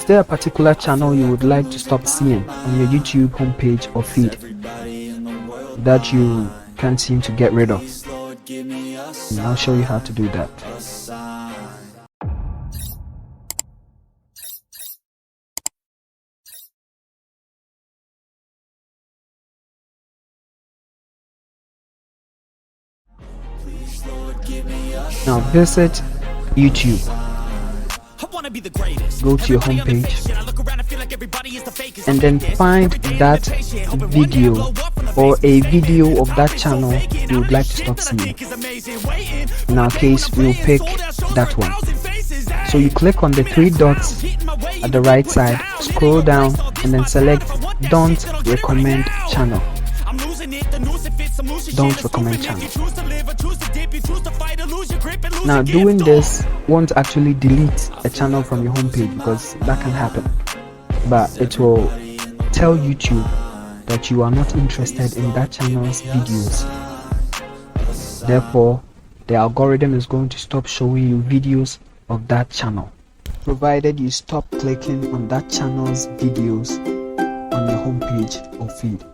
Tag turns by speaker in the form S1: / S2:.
S1: there a particular channel you would like to stop seeing on your YouTube homepage or feed that you can't seem to get rid of? And I'll show you how to do that. Now visit YouTube. Go to your homepage and then find that video or a video of that channel you would like to stop seeing. In our case, we'll pick that one. So you click on the three dots at the right side, scroll down and then select Don't Recommend Channel. Don't recommend channel. Now doing this won't actually delete a channel from your homepage, because that can happen, but it will tell YouTube that you are not interested in that channel's videos. Therefore, the algorithm is going to stop showing you videos of that channel, provided you stop clicking on that channel's videos on your homepage or feed.